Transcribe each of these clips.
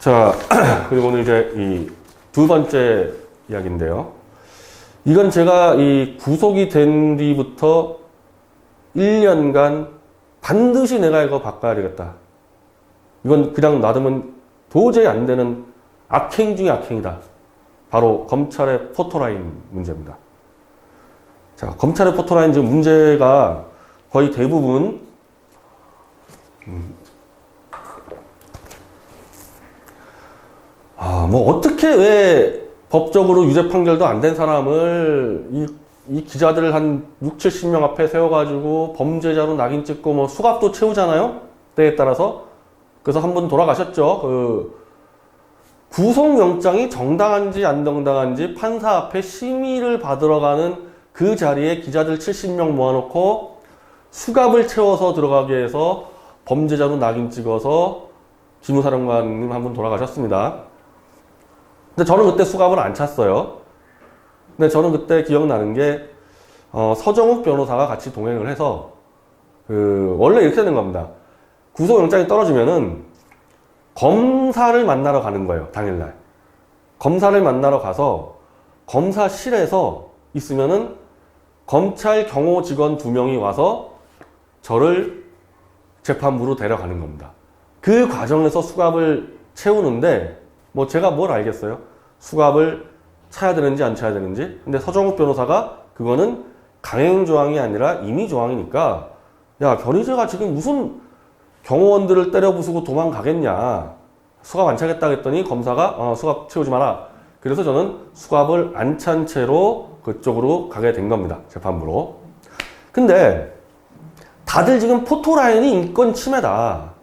자, 그리고 오늘 이제 이 두 번째 이야기인데요. 이건 제가 이 구속이 된 뒤부터 1년간 반드시 내가 이거 바꿔야 되겠다. 이건 그냥 놔두면 도저히 안 되는 악행 중의 악행이다. 바로 검찰의 포토라인 문제입니다. 자, 검찰의 포토라인 지금 문제가 거의 대부분 뭐 어떻게 왜 법적으로 유죄 판결도 안 된 사람을 이 기자들을 한 6, 70명 앞에 세워가지고 범죄자로 낙인 찍고 뭐 수갑도 채우잖아요? 때에 따라서. 그래서 한 분 돌아가셨죠. 그 구속영장이 정당한지 안 정당한지 판사 앞에 심의를 받으러 가는 그 자리에 기자들 70명 모아놓고 수갑을 채워서 들어가게 해서 범죄자로 낙인 찍어서 기무사령관님 한 분 돌아가셨습니다. 근데 저는 그때 수갑을 안 찼어요. 근데 저는 그때 기억나는 게 서정욱 변호사가 같이 동행을 해서 원래 이렇게 되는 겁니다. 구속영장이 떨어지면은 검사를 만나러 가는 거예요. 당일날. 검사를 만나러 가서 검사실에서 있으면은 검찰 경호 직원 2명이 와서 저를 재판부로 데려가는 겁니다. 그 과정에서 수갑을 채우는데 뭐 제가 뭘 알겠어요? 수갑을 차야 되는지 안 차야 되는지. 근데 서정욱 변호사가 그거는 강행 조항이 아니라 임의 조항이니까 야, 변희재가 지금 무슨 경호원들을 때려 부수고 도망가겠냐. 수갑 안 차겠다 했더니 검사가 수갑 채우지 마라. 그래서 저는 수갑을 안 찬 채로 그쪽으로 가게 된 겁니다. 재판부로. 근데 다들 지금 포토라인이 인권 침해다.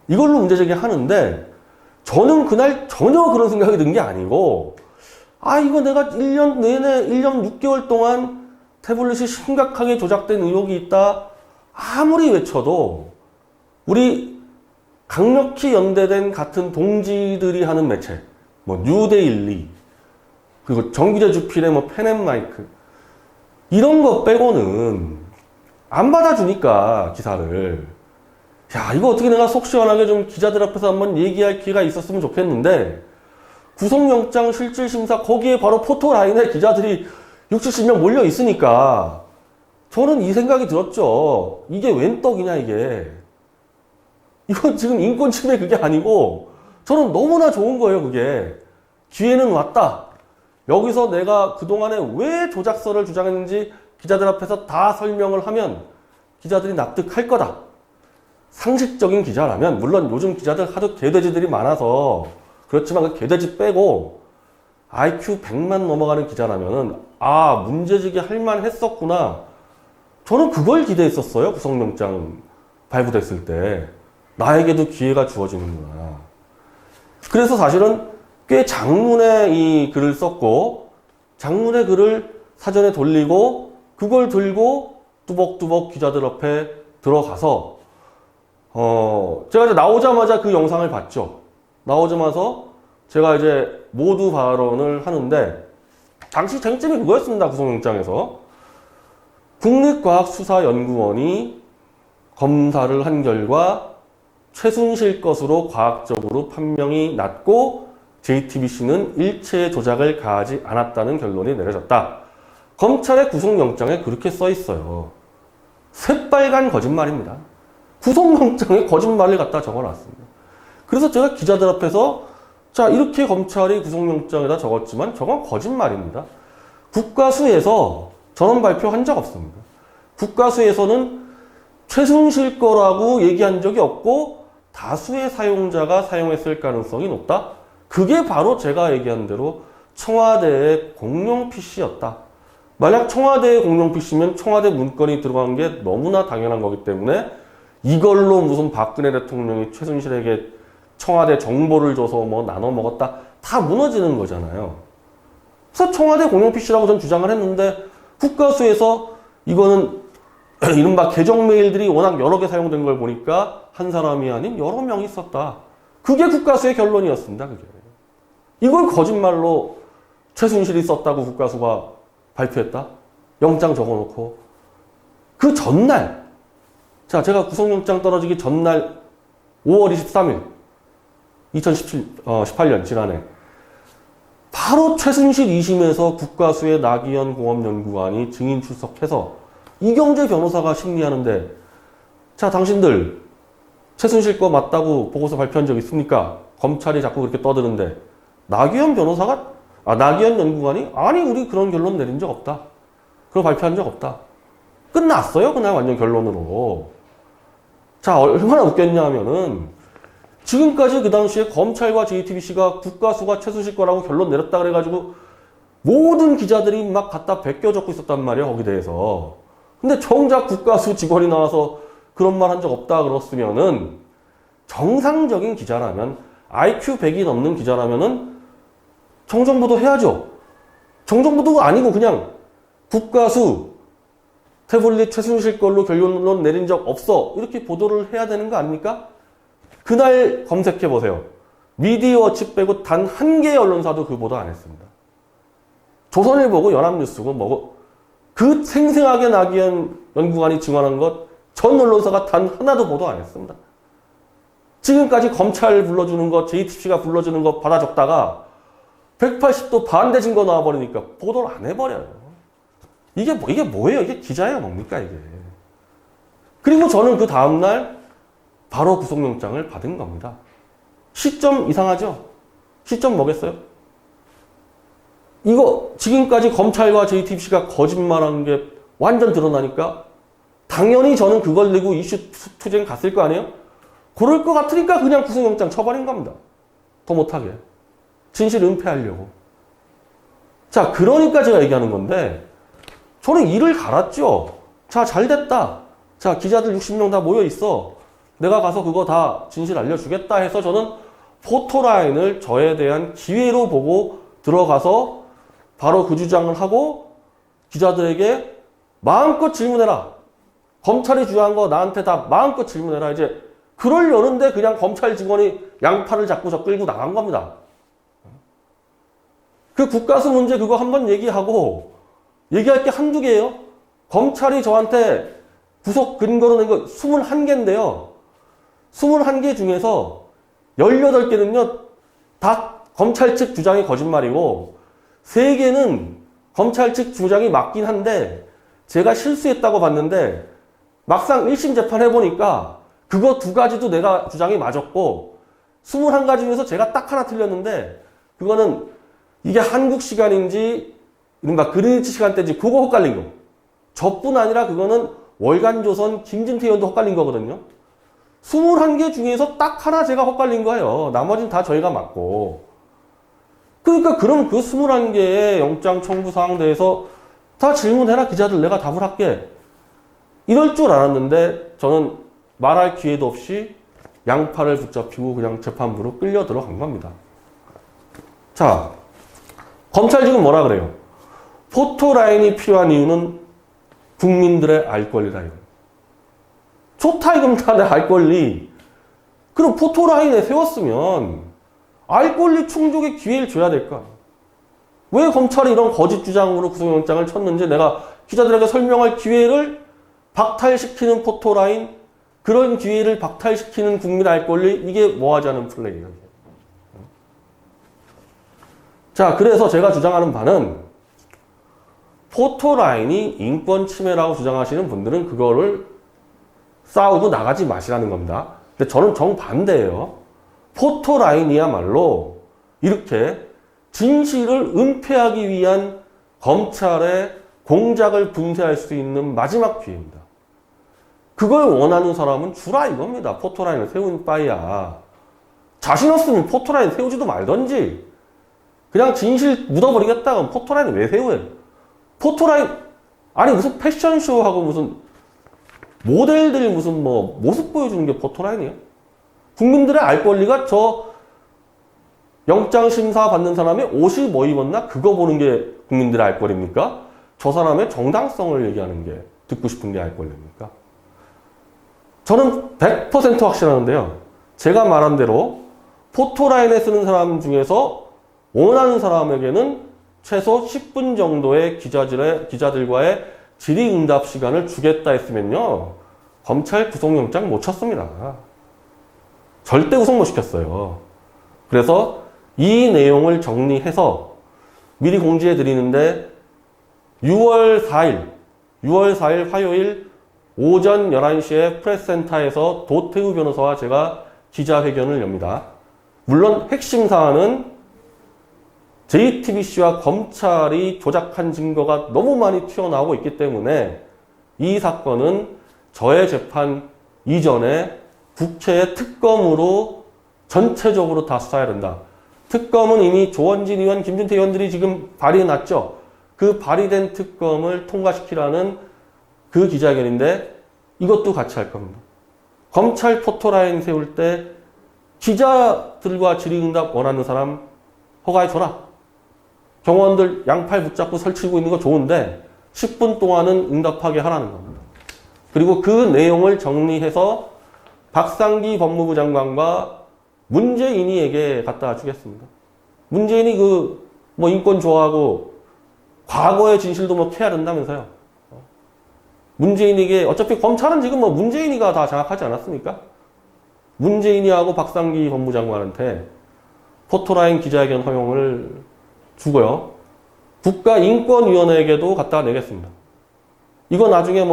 이걸로 문제제기 하는데 저는 그날 전혀 그런 생각이 든 게 아니고 이거 내가 1년 내내 1년 6개월 동안 태블릿이 심각하게 조작된 의혹이 있다. 아무리 외쳐도 우리 강력히 연대된 같은 동지들이 하는 매체, 뭐 뉴데일리, 그리고 정기자 주필의 뭐 펜앤마이크 이런 거 빼고는 안 받아주니까 기사를. 야, 이거 어떻게 내가 속 시원하게 좀 기자들 앞에서 한번 얘기할 기회가 있었으면 좋겠는데 구속영장 실질심사 거기에 바로 포토라인에 기자들이 60, 70명 몰려 있으니까 저는 이 생각이 들었죠. 이게 웬 떡이냐 이게. 이건 지금 인권 침해 그게 아니고 저는 너무나 좋은 거예요 그게. 기회는 왔다. 여기서 내가 그동안에 왜 조작서를 주장했는지 기자들 앞에서 다 설명을 하면 기자들이 납득할 거다. 상식적인 기자라면, 물론 요즘 기자들 하도 개돼지들이 많아서 그렇지만 그 개돼지 빼고 IQ 100만 넘어가는 기자라면은 문제제기 할만 했었구나. 저는 그걸 기대했었어요. 구속영장 발부됐을 때. 나에게도 기회가 주어지는구나. 그래서 사실은 꽤 장문의 이 글을 썼고 장문의 글을 사전에 돌리고 그걸 들고 뚜벅뚜벅 기자들 앞에 들어가서 제가 이제 나오자마자 그 영상을 봤죠. 나오자마자 제가 이제 모두 발언을 하는데 당시 쟁점이 그거였습니다. 구속영장에서 국립과학수사연구원이 검사를 한 결과 최순실 것으로 과학적으로 판명이 났고 JTBC는 일체의 조작을 가하지 않았다는 결론이 내려졌다. 검찰의 구속영장에 그렇게 써 있어요. 새빨간 거짓말입니다. 구속영장에 거짓말을 갖다 적어놨습니다. 그래서 제가 기자들 앞에서 자, 이렇게 검찰이 구속영장에다 적었지만 저건 거짓말입니다. 국가수에서 전원 발표한 적 없습니다. 국가수에서는 최순실 거라고 얘기한 적이 없고 다수의 사용자가 사용했을 가능성이 높다. 그게 바로 제가 얘기한 대로 청와대의 공용 PC였다. 만약 청와대의 공용 PC면 청와대 문건이 들어간 게 너무나 당연한 거기 때문에 이걸로 무슨 박근혜 대통령이 최순실에게 청와대 정보를 줘서 뭐 나눠 먹었다. 다 무너지는 거잖아요. 그래서 청와대 공용 PC라고 전 주장을 했는데 국가수에서 이거는 이른바 계정 메일들이 워낙 여러 개 사용된 걸 보니까 한 사람이 아닌 여러 명이 썼다. 그게 국가수의 결론이었습니다. 그게. 이걸 거짓말로 최순실이 썼다고 국가수가 발표했다. 영장 적어놓고. 그 전날, 자, 제가 구속영장 떨어지기 전날 5월 23일 18년 지난해. 바로 최순실 2심에서 국가수의 나기현 공업연구관이 증인 출석해서 이경재 변호사가 심리하는데, 자, 당신들 최순실 거 맞다고 보고서 발표한 적 있습니까? 검찰이 자꾸 그렇게 떠드는데, 나기현 연구관이 아니 우리 그런 결론 내린 적 없다. 그거 발표한 적 없다. 끝났어요. 그냥 완전 결론으로. 자, 얼마나 웃겼냐 하면은 지금까지 그 당시에 검찰과 JTBC가 국가수가 최순실 거라고 결론 내렸다 그래가지고 모든 기자들이 막 갖다 베껴 적고 있었단 말이야, 거기 대해서. 근데 정작 국가수 직원이 나와서 그런 말 한 적 없다 그랬으면은 정상적인 기자라면, IQ 100이 넘는 기자라면은 정정보도 해야죠. 정정보도가 아니고 그냥 국가수 태블릿 최순실 걸로 결론 내린 적 없어, 이렇게 보도를 해야 되는 거 아닙니까? 그날 검색해보세요. 미디어워치 빼고 단 한 개의 언론사도 그 보도 안 했습니다. 조선일보고 연합뉴스고 뭐고, 그 생생하게 나기현 연구관이 증언한 것 전 언론사가 단 하나도 보도 안 했습니다. 지금까지 검찰 불러주는 거, JTBC가 불러주는 거 받아 적다가 180도 반대 증거 나와버리니까 보도를 안 해버려요. 이게 뭐예요? 이게 기자예요? 뭡니까, 이게? 그리고 저는 그 다음날 바로 구속영장을 받은 겁니다. 시점 이상하죠? 시점 뭐겠어요? 이거 지금까지 검찰과 JTBC가 거짓말한 게 완전 드러나니까 당연히 저는 그걸 내고 이슈 투쟁 갔을 거 아니에요? 그럴 것 같으니까 그냥 구속영장 쳐버린 겁니다. 더 못하게. 진실 은폐하려고. 자, 그러니까 제가 얘기하는 건데, 저는 이를 갈았죠. 자, 잘 됐다. 자, 기자들 60명 다 모여 있어. 내가 가서 그거 다 진실 알려주겠다 해서 저는 포토라인을 저에 대한 기회로 보고 들어가서 바로 그 주장을 하고 기자들에게 마음껏 질문해라. 검찰이 주장한 거 나한테 다 마음껏 질문해라. 이제 그러려는데 그냥 검찰 직원이 양팔을 잡고 저 끌고 나간 겁니다. 그 국가수 문제 그거 한번 얘기하고 얘기할 게 한두 개예요. 검찰이 저한테 구속 근거로 낸 거 21개인데요. 21개 중에서 18개는요, 다 검찰 측 주장이 거짓말이고, 3개는 검찰 측 주장이 맞긴 한데, 제가 실수했다고 봤는데, 막상 1심 재판 해보니까, 그거 2가지도 내가 주장이 맞았고, 21가지 중에서 제가 딱 하나 틀렸는데, 그거는 이게 한국 시간인지, 이른바 그리니치 시간대인지 그거 헷갈린 거. 저뿐 아니라 그거는 월간조선 김진태 의원도 헷갈린 거거든요. 21개 중에서 딱 하나 제가 헷갈린 거예요. 나머지는 다 저희가 맞고. 그러니까 그럼 그 21개의 영장 청구 사항 대해서 다 질문해라, 기자들 내가 답을 할게. 이럴 줄 알았는데 저는 말할 기회도 없이 양팔을 붙잡히고 그냥 재판부로 끌려 들어간 겁니다. 자, 검찰 지금 뭐라 그래요? 포토라인이 필요한 이유는 국민들의 알 권리다, 이거. 좋다, 이건 다 내 알 권리. 그럼 포토라인에 세웠으면 알 권리 충족의 기회를 줘야 될 거 아니에요. 왜 검찰이 이런 거짓 주장으로 구속영장을 쳤는지 내가 기자들에게 설명할 기회를 박탈시키는 포토라인, 그런 기회를 박탈시키는 국민 알 권리, 이게 뭐 하자는 플레이예요. 자, 그래서 제가 주장하는 바는 포토라인이 인권 침해라고 주장하시는 분들은 그거를 싸우고 나가지 마시라는 겁니다. 근데 저는 정반대예요. 포토라인이야말로 이렇게 진실을 은폐하기 위한 검찰의 공작을 분쇄할 수 있는 마지막 기회입니다. 그걸 원하는 사람은 주라 이겁니다. 포토라인을 세운 바야. 자신 없으면 포토라인 세우지도 말던지. 그냥 진실 묻어버리겠다. 그럼 포토라인 왜 세워요? 포토라인, 아니 무슨 패션쇼하고 무슨 모델들이 무슨 뭐 모습 보여주는 게 포토라인이에요? 국민들의 알 권리가 저 영장심사 받는 사람이 옷이 뭐 입었나? 그거 보는 게 국민들의 알 권리입니까? 저 사람의 정당성을 얘기하는 게 듣고 싶은 게 알 권리입니까? 저는 100% 확신하는데요. 제가 말한 대로 포토라인에 쓰는 사람 중에서 원하는 사람에게는 최소 10분 정도의 기자들과의 질의응답 시간을 주겠다 했으면요. 검찰 구속영장 못 쳤습니다. 절대 구속 못 시켰어요. 그래서 이 내용을 정리해서 미리 공지해 드리는데 6월 4일 화요일 오전 11시에 프레스센터에서 도태우 변호사와 제가 기자회견을 엽니다. 물론 핵심 사안은 JTBC와 검찰이 조작한 증거가 너무 많이 튀어나오고 있기 때문에 이 사건은 저의 재판 이전에 국회의 특검으로 전체적으로 다 수사해야 된다. 특검은 이미 조원진 의원, 김준태 의원들이 지금 발의해놨죠. 그 발의된 특검을 통과시키라는 그 기자회견인데 이것도 같이 할 겁니다. 검찰 포토라인 세울 때 기자들과 질의응답 원하는 사람 허가해줘라. 경호원들 양팔 붙잡고 설치고 있는 거 좋은데 10분 동안은 응답하게 하라는 겁니다. 그리고 그 내용을 정리해서 박상기 법무부 장관과 문재인이에게 갖다 주겠습니다. 문재인이 인권 좋아하고 과거의 진실도 캐야 된다면서요. 문재인에게 어차피 검찰은 지금 문재인이가 다 장악하지 않았습니까? 문재인이하고 박상기 법무장관한테 포토라인 기자회견 허용을 주고요. 국가인권위원회에게도 갖다 내겠습니다. 이거 나중에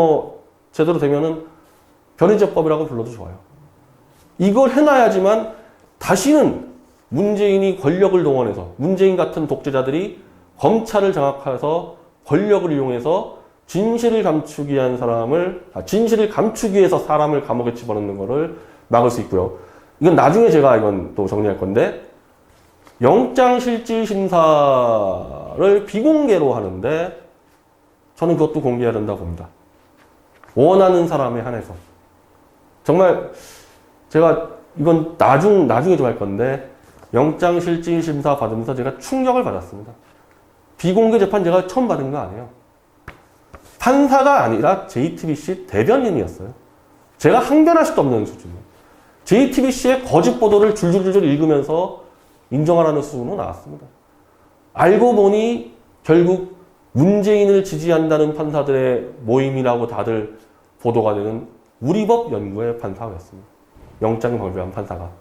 제대로 되면은 변희재법이라고 불러도 좋아요. 이걸 해놔야지만 다시는 문재인이 권력을 동원해서 문재인 같은 독재자들이 검찰을 장악해서 권력을 이용해서 진실을 감추기 위해서 사람을 감옥에 집어넣는 거를 막을 수 있고요. 이건 나중에 제가 또 정리할 건데 영장실질심사를 비공개로 하는데 저는 그것도 공개해야 된다고 봅니다. 원하는 사람에 한해서. 정말 제가 이건 나중에 좀 할 건데 영장실질심사 받으면서 제가 충격을 받았습니다. 비공개 재판 제가 처음 받은 거 아니에요. 판사가 아니라 JTBC 대변인이었어요. 제가 항변할 수도 없는 수준이에요. JTBC의 거짓 보도를 줄줄줄 읽으면서 인정하라는 수준으로 나왔습니다. 알고 보니 결국 문재인을 지지한다는 판사들의 모임이라고 다들 보도가 되는 우리법 연구의 판사였습니다. 영장 발부한 판사가.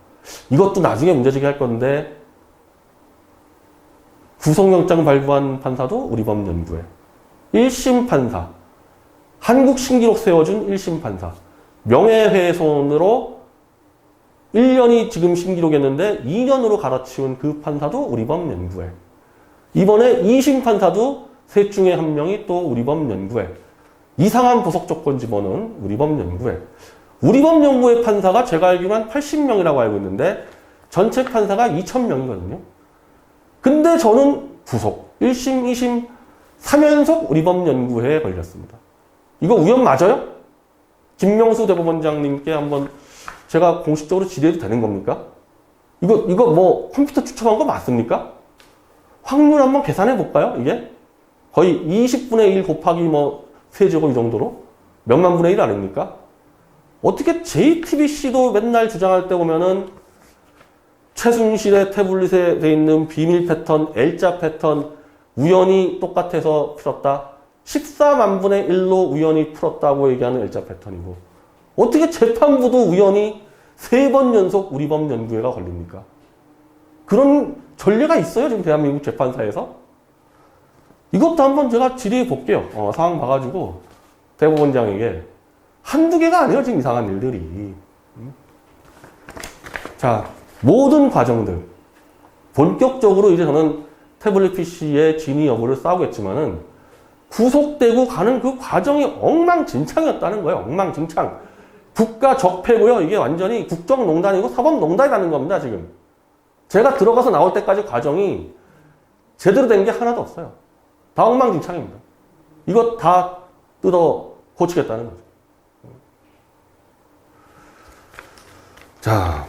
이것도 나중에 문제제기할 건데 구속영장 발부한 판사도 우리법 연구회. 1심 판사. 한국 신기록 세워준 1심 판사. 명예훼손으로 1년이 지금 신기록이었는데 2년으로 갈아치운 그 판사도 우리법 연구회. 이번에 2심 판사도 셋 중에 한 명이 또 우리법 연구회. 이상한 보석 조건 집어넣은 우리법 연구회. 우리법 연구회 판사가 제가 알기로는 80명이라고 알고 있는데 전체 판사가 2,000명이거든요. 근데 저는 구속 1심, 2심, 3연속 우리법 연구회에 걸렸습니다. 이거 우연 맞아요? 김명수 대법원장님께 한번 제가 공식적으로 질의해도 되는 겁니까? 이거 컴퓨터 추첨한 거 맞습니까? 확률 한번 계산해 볼까요? 이게 거의 20분의 1 곱하기 세제곱 이 정도로 몇만 분의 1 아닙니까? 어떻게 JTBC도 맨날 주장할 때 보면은 최순실의 태블릿에 돼 있는 비밀 패턴, L자 패턴 우연히 똑같아서 풀었다. 14만 분의 1로 우연히 풀었다고 얘기하는 L자 패턴이고 어떻게 재판부도 우연히 3번 연속 우리법 연구회가 걸립니까? 그런 전례가 있어요, 지금 대한민국 재판사에서? 이것도 한번 제가 질의해 볼게요. 상황 봐가지고 대법원장에게. 한두 개가 아니에요, 지금 이상한 일들이. 자, 모든 과정들. 본격적으로 이제 저는 태블릿 PC의 진위 여부를 싸우겠지만은 구속되고 가는 그 과정이 엉망진창이었다는 거예요. 엉망진창. 국가 적폐고요. 이게 완전히 국정농단이고 사법농단이 가는 겁니다, 지금. 제가 들어가서 나올 때까지 과정이 제대로 된 게 하나도 없어요. 다 엉망진창입니다. 이거 다 뜯어 고치겠다는 거죠. 자.